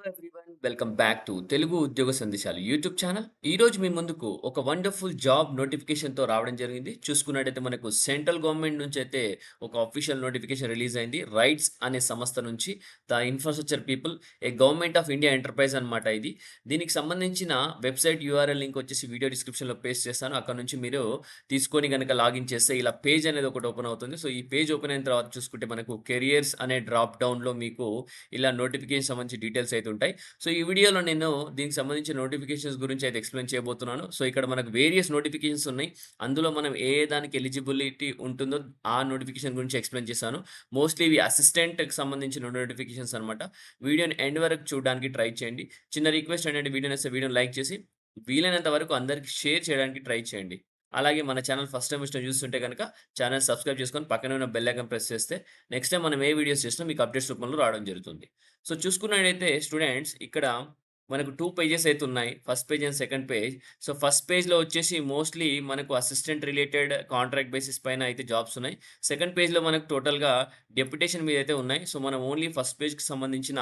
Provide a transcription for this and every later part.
Everyone welcome back to Telugu ఉద్యోగ సందేశాలు YouTube channel. ఈ రోజు మీ ముందుకు ఒక వండర్ఫుల్ జాబ్ నోటిఫికేషన్‌తో రావడం జరిగింది. చూసుకున్నట్టయితే మనకు సెంట్రల్ గవర్నమెంట్ నుంచి అయితే ఒక అఫీషియల్ నోటిఫికేషన్ రిలీజ్ అయింది. రైట్స్ అనే సంస్థ నుంచి the infrastructure people A government of India enterprise అన్నమాట ఇది. దీనికి సంబంధించిన వెబ్‌సైట్ యూఆర్ఎల్ లింక్ వచ్చేసి వీడియో డిస్క్రిప్షన్‌లో పేస్ట్ చేస్తాను. అక్కడ నుంచి మీరు తీసుకొని గనక లాగిన్ చేస్తే ఇలా పేజ్ అనేది ఒకటి ఓపెన్ అవుతుంది. సో, ఈ పేజ్ ఓపెన్ అయిన తర్వాత చూసుకుంటే మనకు కెరియర్స్ అనే డ్రాప్ డౌన్‌లో మీకు ఇలా నోటిఫికేషన్ సంబంధించి డీటెయిల్స్ అయితే ఉంటాయి. సో, ఈ వీడియోలో నేను దీనికి సంబంధించిన నోటిఫికేషన్స్ గురించి అయితే ఎక్స్‌ప్లెయిన్ చేయబోతున్నాను. సో, ఇక్కడ మనకు వేరియస్ నోటిఫికేషన్స్ ఉన్నాయి. అందులో మనం ఏ దానికి ఎలిజిబిలిటీ ఉంటుందో ఆ నోటిఫికేషన్ గురించి ఎక్స్‌ప్లెయిన్ చేశాను. మోస్ట్‌లీ ఇవి అసిస్టెంట్‌కి సంబంధించిన నోటిఫికేషన్స్ అన్నమాట. వీడియోని ఎండ్ వరకు చూడడానికి ట్రై చేయండి. చిన్న రిక్వెస్ట్ ఏంటంటే వీడియో నచ్చితే వీడియోని లైక్ చేసి వీలైనంత వరకు అందరికి షేర్ చేయడానికి ట్రై చేయండి. అలాగే మన ఛానల్ ఫస్ట్ టైమ్ చూస్తుంటే గనక ఛానల్ సబ్స్క్రైబ్ చేసుకొని పక్కనే ఉన్న బెల్ ఐకాన్ ప్రెస్ చేస్తే నెక్స్ట్ టైమ్ మనం ఏ వీడియోస్ చేసినా మీకు అప్డేట్స్ రూపంలో రావడం జరుగుతుంది. సో, చూసుకున్నట్టయితే స్టూడెంట్స్ ఇక్కడ మనకు 2 పేజెస్ అయితే ఉన్నాయి. First page and second page. So, first పేజ్‌లో వచ్చేసి మోస్ట్‌లీ మనకు అసిస్టెంట్ రిలేటెడ్ కాంట్రాక్ట్ బేసిస్ పైన అయితే జాబ్స్ ఉన్నాయి. సెకండ్ పేజ్‌లో మనకు టోటల్‌గా డెప్యుటేషన్ మీద అయితే ఉన్నాయి. సో, మనం ఓన్లీ ఫస్ట్ పేజ్‌కి సంబంధించిన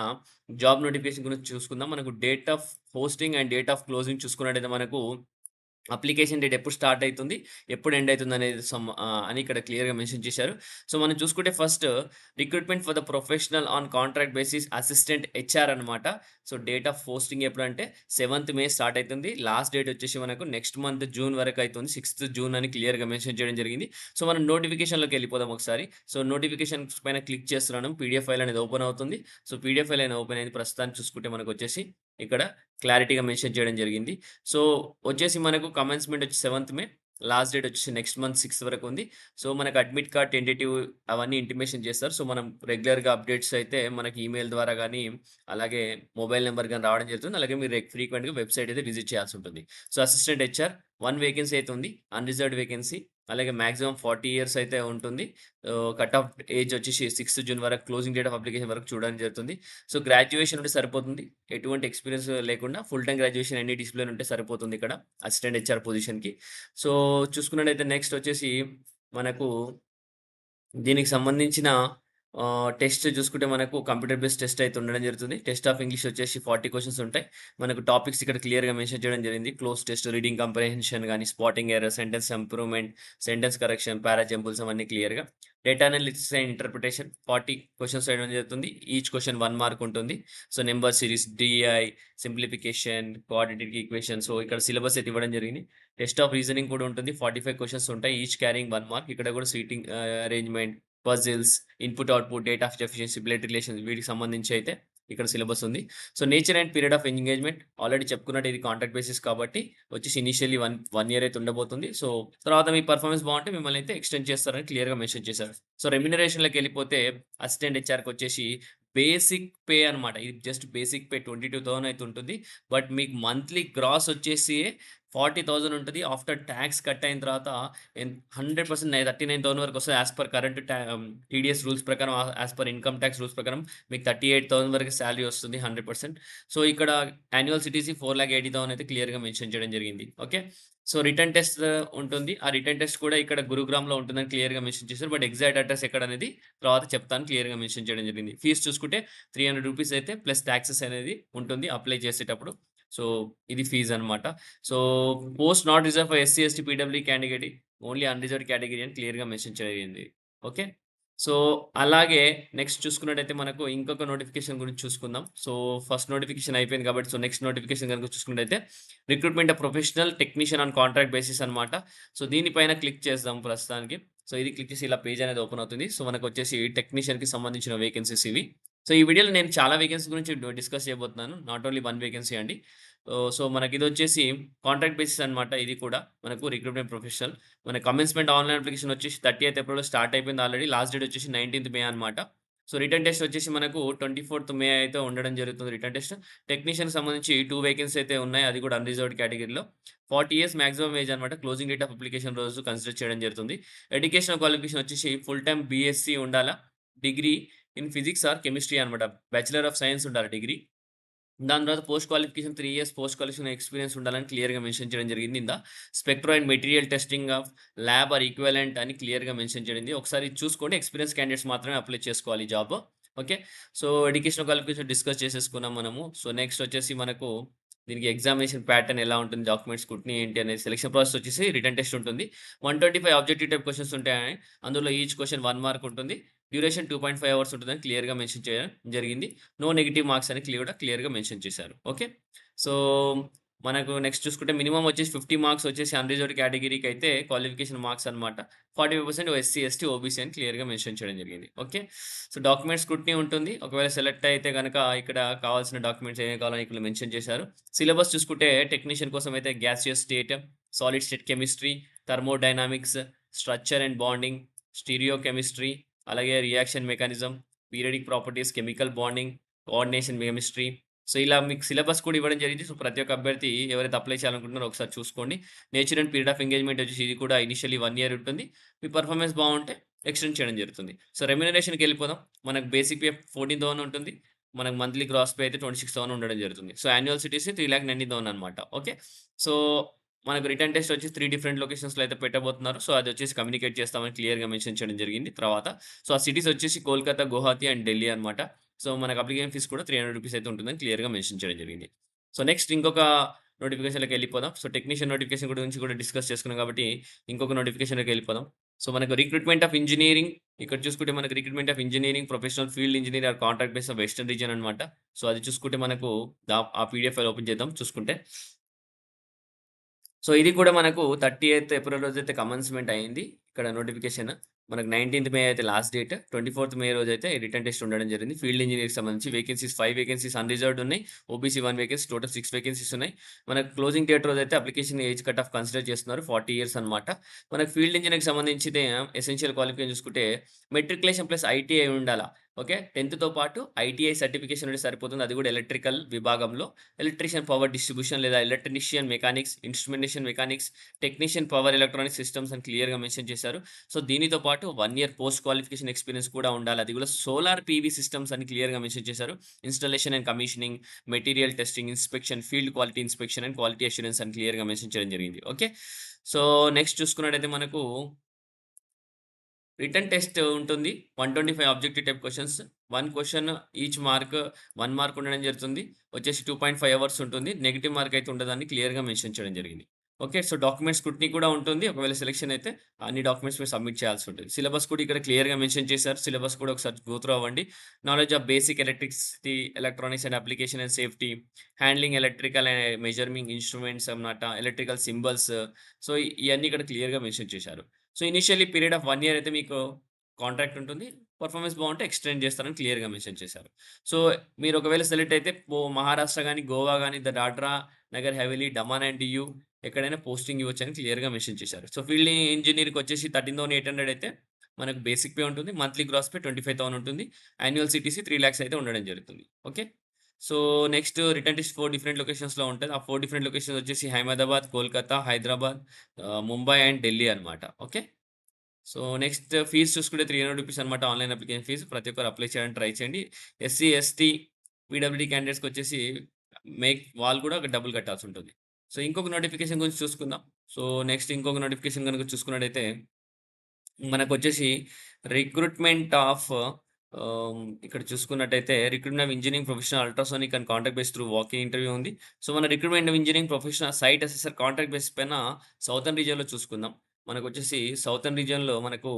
జాబ్ నోటిఫికేషన్ గురించి చూసుకుందాం. మనకు date of posting and date of closing చూసుకున్నట్టయితే మనకు అప్లికేషన్ డేట్ ఎప్పుడు స్టార్ట్ అయితుంది, ఎప్పుడు ఎండ్ అయితుందనేది అని ఇక్కడ క్లియర్‌గా మెన్షన్ చేశారు. సో, మనం చూసుకుంటే first recruitment for the professional on contract basis assistant HR అనమాట. సో, డేట్ ఆఫ్ పోస్టింగ్ ఎప్పుడంటే 7థ్ మే స్టార్ట్ అయితుంది. లాస్ట్ డేట్ వచ్చేసి మనకు నెక్స్ట్ మంత్ జూన్ వరకు అయితుంది. 6థ్ జూన్ అని క్లియర్‌గా మెన్షన్ చేయడం జరిగింది. సో, మనం నోటిఫికేషన్‌లోకి వెళ్ళిపోదాం ఒకసారి. సో, నోటిఫికేషన్స్ పైన క్లిక్ చేస్తున్నాను. పీడీఎఫ్ ఫైల్ అనేది ఓపెన్ అవుతుంది. సో, పీడీఎఫ్ ఫైల్ అనేది ఓపెన్ అయింది. ప్రస్తుతానికి చూసుకుంటే మనకొచ్చేసి ఇక్కడ క్లారిటీగా మెన్షన్ చేయడం జరిగింది. సో, వచ్చేసి మనకు కమెన్స్‌మెంట్ వచ్చి 7థ్ మే. లాస్ట్ డేట్ వచ్చేసి నెక్స్ట్ మంత్ 6 వరకు ఉంది. సో, మనకు అడ్మిట్ కార్డ్, టెంటేటివ్ అవన్నీ ఇంటిమేషన్ చేస్తారు. సో, మనం రెగ్యులర్‌గా అప్డేట్స్ అయితే మనకి ఈమెయిల్ ద్వారా గానీ, అలాగే మొబైల్ నంబర్ గాని రావడం జరుగుతుంది. అలాగే మీరు ఫ్రీక్వెంట్‌గా వెబ్‌సైట్ అయితే విజిట్ చేయాల్సి ఉంటుంది. సో, అసిస్టెంట్ హెచ్ఆర్ 1 వేకెన్సీ అయితే ఉంది. Unreserved vacancy. అలాగే మాక్సిమం 40 ఇయర్స్ అయితే ఉంటుంది. కట్ ఆఫ్ ఏజ్ వచ్చేసి 6థ్ జూన్ వరకు క్లోజింగ్ డేట్ ఆఫ్ అప్లికేషన్ వరకు చూడడం జరుగుతుంది. సో, గ్రాడ్యుయేషన్ ఉంటే సరిపోతుంది. ఎటువంటి ఎక్స్‌పీరియన్స్ లేకుండా full time graduation any discipline ఉంటే సరిపోతుంది ఇక్కడ అసిస్టెంట్ హెచ్ఆర్ పొజిషన్‌కి. సో, చూసుకున్నట్టయితే నెక్స్ట్ వచ్చేసి మనకు దీనికి సంబంధించిన టెస్ట్ చూసుకుంటే మనకు కంప్యూటర్ బేస్డ్ టెస్ట్ అయితే ఉండడం జరుగుతుంది. టెస్ట్ ఆఫ్ ఇంగ్లీష్ వచ్చేసి 40 క్వెషన్స్ ఉంటాయి. మనకు టాపిక్స్ ఇక్కడ క్లియర్‌గా మెన్షన్ చేయడం జరిగింది. క్లోజ్ టెస్ట్, రీడింగ్ కంప్రహెన్షన్ గాని, spotting error, sentence improvement, sentence correction, para jumbles అవన్నీ క్లియర్‌గా. Data analysis and interpretation 40 questions వేయడం జరుగుతుంది. ఈచ్ క్వెషన్ 1 మార్క్ ఉంటుంది. So, number series, DI, simplification, quadratic equation. So, ఇక్కడ సిలబస్ అయితే ఇవ్వడం జరిగింది. టెస్ట్ ఆఫ్ రీజనింగ్ కూడా ఉంటుంది. 45 క్వెషన్స్ ఉంటాయి. Each carrying 1 mark. ఇక్కడ కూడా seating arrangement, puzzles, input, output, data of efficiency, blood relations వీటికి సంబంధించి అయితే ఇక్కడ సిలబస్ ఉంది. So, nature and period of engagement already చెప్పుకున్నట్టు ఇది కాంట్రాక్ట్ బేసిస్ కాబట్టి వచ్చేసి ఇనీషియల్లీ 1 ఇయర్ అయితే ఉండబోతుంది. సో, తర్వాత మీ పర్ఫార్మెన్స్ బావుంటే మిమ్మల్ని అయితే ఎక్స్‌టెండ్ చేస్తారని క్లియర్‌గా మెన్షన్ చేశారు. సో, రెమ్యునరేషన్‌లోకెళ్ళిపోతే అసిస్టెంట్ హెచ్ఆర్‌కి వచ్చేసి బేసిక్ పే అనమాట. ఇది జస్ట్ బేసిక్ పే 22,000 అయితే ఉంటుంది. బట్ మీకు మంత్లీ గ్రాస్ వచ్చేసి 40,000 ఉంటది. ఆఫ్టర్ టాక్స్ కట్ అయిన తర్వాత 100% 39,000 వరకు వస్తది. As per current TDS rules ప్రకారం, as per income tax rules ప్రకారం మీకు 38,000 వరకు సాలరీ వస్తుంది 100%. సో, ఇక్కడ యాన్యువల్ సిటీసీ 4,80,000 అయితే క్లియర్‌గా మెన్షన్ చేయడం జరిగింది. ఓకే. సో, రిటన్ టెస్ట్ ఉంటుంది. ఆ రిటన్ టెస్ట్ కూడా ఇక్కడ గురుగ్రామ్‌లో ఉంటుందని క్లియర్‌గా మెన్షన్ చేశారు. బట్ ఎగ్జాక్ట్ అడ్రెస్ ఎక్కడనేది తర్వాత చెప్తాను క్లియర్‌గా మెన్షన్ చేయడం జరిగింది. ఫీస్ చూసుకుంటే రూ. 300 అయితే ప్లస్ టాక్సెస్ అనేది ఉంటుంది అప్లై చేసేటప్పుడు. సో, ఇది ఫీజ్ అనమాట. So, post not reserved for SC, ST, PW category. Only unreserved category అని క్లియర్‌గా మెన్షన్ జరిగింది. ఓకే. సో, అలాగే నెక్స్ట్ చూసుకున్నట్టయితే మనకు ఇంకొక నోటిఫికేషన్ గురించి చూసుకుందాం. సో, ఫస్ట్ నోటిఫికేషన్ అయిపోయింది కాబట్టి సో, నెక్స్ట్ నోటిఫికేషన్ గనుక చూసుకున్నట్టయితే recruitment of professional technician on contract basis అనమాట. సో, దీనిపైన క్లిక్ చేద్దాం ప్రస్తుతానికి. సో, ఇది క్లిక్ చేసి ఇలా పేజ్ అనేది ఓపెన్ అవుతుంది. సో, మనకొచ్చేసి టెక్నీషియన్‌కి సంబంధించిన వేకెన్సీస్ ఇవి. సో, ఈ వీడియోలో నేను చాలా వేకెన్సీ గురించి డిస్కస్ చేయబోతున్నాను. నాట్ ఓన్లీ 1 వేకెన్సీ అండి. సో, మనకిదొచ్చేసి కాంట్రాక్ట్ బేసిస్ అనమాట ఇది కూడా. మనకు రిక్రూట్‌మెంట్ ప్రొఫెషనల్. మన కమెన్స్‌మెంట్ ఆన్‌లైన్ అప్లికేషన్ వచ్చేసి 30థ్ ఏప్రిల్‌లో స్టార్ట్ అయిపోయింది ఆల్రెడీ. లాస్ట్ డేట్ వచ్చేసి 19థ్ మే అనమాట. సో, రిటన్ టెస్ట్ వచ్చేసి మనకు 24థ్ మే అయితే ఉండడం జరుగుతుంది రిటన్ టెస్ట్. టెక్నీషియన్‌కి సంబంధించి 2 వేకెన్సీ అయితే ఉన్నాయి. అది కూడా అన్‌రిజర్వ్డ్ కేటగిరీలో. 40 ఇయర్స్ మాక్సిమం ఏజ్ అనమాట. క్లోజింగ్ డేట్ ఆఫ్ అప్లికేషన్ రోజు కన్సిడర్ చేయడం జరుగుతుంది. ఎడ్యుకేషనల్ క్వాలిఫికేషన్ వచ్చేసి ఫుల్ టైమ్ బీఎస్సీ ఉండాలా. Degree in physics or chemistry అనమాట. బ్యాచిలర్ ఆఫ్ సైన్స్ ఉండాలి డిగ్రీ. దాని తర్వాత post qualification 3 years post qualification experience ఉండాలని క్లియర్‌గా మెన్షన్ చేయడం జరిగింది. Spectro and material testing of lab or equivalent అని క్లియర్‌గా మెన్షన్ చేయడింది. ఒకసారి ఇది చూసుకోండి. ఎక్స్‌పీరియన్స్ క్యాండిడేట్స్ మాత్రమే అప్లై చేసుకోవాలి ఈ job. Okay. So, educational qualification discuss చేసేసుకున్నాం మనము. సో, నెక్స్ట్ వచ్చేసి మనకు దీనికి ఎగ్జామినేషన్ ప్యాటర్న్ ఎలా ఉంటుంది? డాక్యుమెంట్ స్క్రూటినీ ఏంటి? అనేది సెలక్షన్ ప్రాసెస్ వచ్చేసి రిటన్ టెస్ట్ ఉంటుంది. 125 ఆబ్జెక్టివ్ టైప్ క్వెషన్స్ ఉంటాయి. అందులో ఈచ్ క్వెషన్ 1 మార్క్ ఉంటుంది. డ్యూరేషన్ 2.5 అవర్స్ ఉంటుందని క్లియర్‌గా మెన్షన్ చేయడం జరిగింది. నో నెగెటివ్ మార్క్స్ అని క్లియర్‌గా మెన్షన్ చేశారు. ఓకే. సో, మనకు నెక్స్ట్ చూసుకుంటే మినిమమ్ వచ్చేసి 50 మార్క్స్ వచ్చేసి అన్‌రిజర్వ్డ్ కేటగిరీకి అయితే క్వాలిఫికేషన్ మార్క్స్ అన్నమాట. 45% ఎస్సీ, ఎస్టీ, ఓబీసీ అని క్లియర్‌గా మెన్షన్ చేయడం జరిగింది. ఓకే. సో, డాక్యుమెంట్ స్క్రూటినీ ఉంటుంది. ఒకవేళ సెలెక్ట్ అయితే గనక ఇక్కడ కావాల్సిన డాక్యుమెంట్స్ ఏమేమి కావాలో ఇక్కడ మెన్షన్ చేశారు. సిలబస్ చూసుకుంటే టెక్నీషియన్ కోసం అయితే gaseous state, solid state chemistry, thermodynamics, structure and bonding, stereo chemistry, అలాగే reaction mechanism, periodic properties, chemical bonding, coordination chemistry. So, ఇలా మీకు సిలబస్ కూడా ఇవ్వడం జరిగింది. సో, ప్రతి ఒక్క అభ్యర్థి ఎవరైతే అప్లై చేయాలనుకుంటున్నారో ఒకసారి చూసుకోండి. Nature and period of engagement వచ్చేసి ఇది కూడా ఇనిషియల్లీ 1 ఇయర్ ఉంటుంది. మీ పెర్ఫార్మన్స్ బావుంటే ఎక్స్‌టెండ్ చేయడం జరుగుతుంది. సో, రెమ్యునరేషన్‌కెళ్ళిపోదాం. మనకు బేసిక్ పే 14,000 ఉంటుంది. మనకు మంత్లీ గ్రాస్ పే అయితే 26,000 ఉండడం జరుగుతుంది. సో, యాన్యువల్ సిటీసీ 3,90,000 అనమాట. ఓకే. సో, మనకు రిటన్ టెస్ట్ వచ్చి 3 డిఫరెంట్ లొకేషన్స్‌లో అయితే పెట్టబోతున్నారు. సో, అదొచ్చేసి కమ్యూనికేట్ చేస్తామని క్లియర్‌గా మెన్షన్ చేయడం జరిగింది తర్వాత. సో, ఆ సిటీస్ వచ్చేసి కోల్‌కతా, గువాహతి అండ్ ఢిల్లీ అనమాట. సో, మనకు అప్లికేషన్ ఫీస్ కూడా రూ. 300 అయితే ఉంటుందని క్లియర్‌గా మెన్షన్ చేయడం జరిగింది. సో, నెక్స్ట్ ఇంకొక నోటిఫికేషన్‌లోకెళ్ళిపోదాం. సో, టెక్నీషియన్ నోటిఫికేషన్ గురించి కూడా డిస్కస్ చేసుకున్నాం కాబట్టి ఇంకొక నోటిఫికేషన్‌లోకెళ్ళిపోదాం. సో, మనకు రిక్రూట్‌మెంట్ ఆఫ్ ఇంజినీరింగ్ ఇక్కడ చూసుకుంటే మనకు recruitment of engineering professional field engineer or contract base of western region అనమాట. సో, అది చూసుకుంటే మనకు ఆ పీడీఎఫ్ ఫైల్ ఓపెన్ చేద్దాం చూసుకుంటే. సో, ఇది కూడా మనకు 30థ్ ఏప్రిల్ రోజైతే కమెన్స్‌మెంట్ అయింది. ఇక్కడ నోటిఫికేషన్. మనకు 19థ్ మే అయితే లాస్ట్ డేట్. 24థ్ మే రోజైతే రిటన్ టెస్ట్ ఉండడం జరిగింది. ఫీల్డ్ ఇంజినీర్‌కి సంబంధించి వేకెన్సీస్ 5 వేకెన్సీస్ అన్‌రిజర్వ్డ్ ఉన్నాయి. ఓబీసీ 1 వేకెన్సీ టోటల్ 6 వేకెన్సీస్ ఉన్నాయి. మనకు క్లోజింగ్ డేట్ రోజైతే application age cut off consider చేస్తున్నారు. 40 ఇయర్స్ అనమాట. మనకు ఫీల్డ్ ఇంజినీర్‌కి సంబంధించితే ఎసెన్షియల్ క్వాలిఫికేషన్ చూసుకుంటే మెట్రిక్యులేషన్ ప్లస్ ఐటీఐ ఉండాలా. ఓకే. 10థ్‌తో పాటు ఐటీఐ సర్టిఫికేషన్ ఉంటే సరిపోతుంది. అది కూడా ఎలక్ట్రికల్ విభాగంలో. ఎలక్ట్రీషియన్ పవర్ డిస్ట్రిబ్యూషన్ లేదా electrician mechanics, instrumentation mechanics, technician power electronic systems అని క్లియర్‌గా మెన్షన్ చేశారు. సో, దీనితో పాటు 1 ఇయర్ పోస్ట్ క్వాలిఫికేషన్ ఎక్స్‌పీరియన్స్ కూడా ఉండాలి. అది కూడా సోలార్ పీవీ సిస్టమ్స్ అని క్లియర్‌గా మెన్షన్ చేశారు. Installation and commissioning, material testing, inspection, field quality inspection and quality assurance అని క్లియర్‌గా మెన్షన్ చేయడం జరిగింది. ఓకే. సో, నెక్స్ట్ చూసుకున్నట్టయితే మనకు రిటన్ టెస్ట్ ఉంటుంది. 125 objective type questions. 1 question each mark 1 mark ఉండడం జరుగుతుంది. వచ్చేసి 2.5 అవర్స్ ఉంటుంది. నెగెటివ్ మార్క్ అయితే ఉండదని క్లియర్‌గా మెన్షన్ చేయడం జరిగింది. ఓకే. సో, డాక్యుమెంట్ స్క్రూటినీ కూడా ఉంటుంది. ఒకవేళ సెలక్షన్ అయితే అన్ని డాక్యుమెంట్స్ మీరు సబ్మిట్ చేయాల్సి ఉంటుంది. సిలబస్ కూడా ఇక్కడ క్లియర్‌గా మెన్షన్ చేశారు. సిలబస్ కూడా ఒకసారి గో త్రూ అవ్వండి. Knowledge of basic electricity, electronics and application and safety, handling electrical and measuring instruments అన్నమాట. Electrical symbols. సో, ఇయన్నీ ఇక్కడ క్లియర్‌గా మెన్షన్ చేశారు. So, initially period of 1 year అయితే మీకు కాంట్రాక్ట్ ఉంటుంది. పెర్ఫార్మన్స్ బావుంటే ఎక్స్‌టెండ్ చేస్తారని క్లియర్‌గా మెన్షన్ చేశారు. సో, మీరు ఒకవేళ సెలెక్ట్ అయితే మహారాష్ట్ర గాని, గోవా గాని, ద దాద్రా నగర్ హవేలీ, దమన్ అండ్ డియూ ఎక్కడైనా పోస్టింగ్ ఇవ్వొచ్చని క్లియర్‌గా మెన్షన్ చేశారు. సో, ఫీల్డ్ ఇంజినీర్‌కొచ్చేసి 13,800 అయితే మనకు బేసిక్ పే ఉంటుంది. మంత్లీ గ్రాస్ పే 25,000 ఉంటుంది. యాన్యువల్ సీటీసీ 3,00,000 అయితే ఉండడం జరుగుతుంది. Okay. So, next written test 4 different లొకేషన్స్‌లో ఉంటది. ఆ 4 డిఫరెంట్ లొకేషన్స్ వచ్చేసి హైదరాబాద్, కోల్‌కతా, హైదరాబాద్, ముంబై అండ్ ఢిల్లీ అనమాట. ఓకే. సో, నెక్స్ట్ ఫీజ్ చూసుకుంటే రూ. 300 అనమాట ఆన్‌లైన్ అప్లికేషన్ ఫీజ్. ప్రతి ఒక్కరు అప్లై చేయడానికి ట్రై చేయండి. ఎస్సీ, ఎస్టీ, పీడబ్ల్యూడీ క్యాండిడేట్స్‌కొచ్చేసి వాళ్ళు కూడా ఒక డబ్బులు కట్టాల్సుంటుంది. సో, ఇంకొక నోటిఫికేషన్ గురించి చూసుకుందాం. సో, నెక్స్ట్ ఇంకొక నోటిఫికేషన్ గనుక చూసుకున్నట్టయితే మనకొచ్చేసి రిక్రూట్‌మెంట్ ఆఫ్ ఇక్కడ చూసుకున్నట్టయితే recruitment of engineering professional ultrasonic and contract based through walk in interview ఉంది. సో, మన recruitment of engineering professional site assessor contract base పైన సౌతర్న్ రీజియన్‌లో చూసుకుందాం. మనకొచ్చేసి సౌతర్న్ రీజియన్‌లో మనకు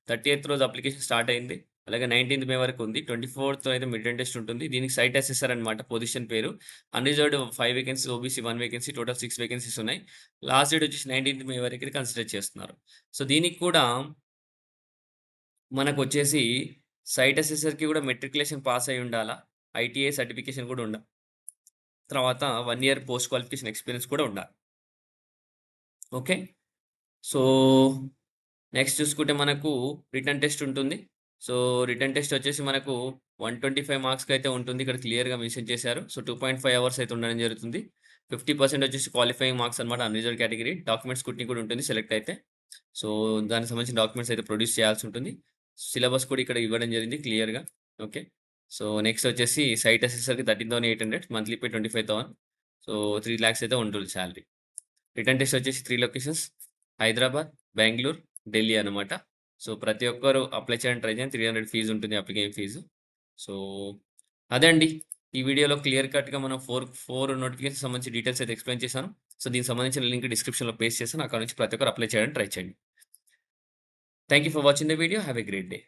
30థ్ రోజు అప్లికేషన్ స్టార్ట్ అయింది. అలాగే 19థ్ మే వరకు ఉంది. 24థ్ అయితే మిడ్ టెస్ట్ ఉంటుంది. దీనికి సైట్ అసెసర్ అనమాట పొజిషన్ పేరు. Unreserved 5 vacancies, OBC 1 vacancy total 6 vacancies ఉన్నాయి. లాస్ట్ డేట్ వచ్చేసి 19థ్ మే వరకి కన్సిడర్ చేస్తున్నారు. సో, దీనికి కూడా మనకొచ్చేసి సైట్ అసెసర్‌కి గూడా మెట్రిక్యులేషన్ పాస్ అయ్యి ఉండాలా. ఐటీఐ సర్టిఫికేషన్ గూడా తర్వాత 1 ఇయర్ పోస్ట్ క్వాలిఫికేషన్ ఎక్స్‌పీరియన్స్ కూడా ఉండాలి. ఓకే. సో, నెక్స్ట్ చూసుకుంటే మనకు రిటన్ టెస్ట్ ఉంటుంది. సో, రిటన్ టెస్ట్ వచ్చేసి మనకు 125 మార్క్స్‌కైతే ఉంటుంది. ఇక్కడ క్లియర్‌గా మెన్షన్ చేశారు. సో, 2.5 అవర్స్ అయితే ఉండడం జరుగుతుంది. 50% వచ్చేసి క్వాలిఫైయింగ్ మార్క్స్ అన్నమాట అన్‌రిజర్వ్డ్ కేటగిరీ. డాక్యుమెంట్ స్క్రూటినీ కూడా ఉంటుంది సెలెక్ట్ అయితే. సో, దానికి సంబంధించిన డాక్యుమెంట్స్ అయితే ప్రొడ్యూస్ చేయాల్సి ఉంటుంది. సిలబస్ కూడా ఇక్కడ ఇవ్వడం జరిగింది క్లియర్‌గా. ఓకే. సో, నెక్స్ట్ వచ్చేసి సైట్ అసెసర్‌కి 13,800 మంత్లీ పే 25,000 సో, 3,00,000 అయితే ఉంటుంది సాలరీ. రిటన్ టెస్ట్ వచ్చేసి 3 లొకేషన్స్ హైదరాబాద్, బెంగుళూరు, ఢిల్లీ అనమాట. సో, ప్రతి ఒక్కరు అప్లై చేయడానికి ట్రై చేయండి. 300 ఫీజ్ ఉంటుంది అప్లికేషన్ ఫీజు. సో, అదే అండి. ఈ వీడియోలో క్లియర్ కట్‌గా మనం 4 నోటిఫికేషన్స్ సంబంధించి డీటెయిల్స్ అయితే ఎక్స్‌ప్లెయిన్ చేశాను. సో, దీనికి సంబంధించిన లింక్ డిస్క్రిప్షన్‌లో పేస్ట్ చేశాను. అక్కడ నుంచి ప్రతి ఒక్కరు అప్లై చేయడానికి ట్రై చేయండి. Thank you for watching the video. Have a great day.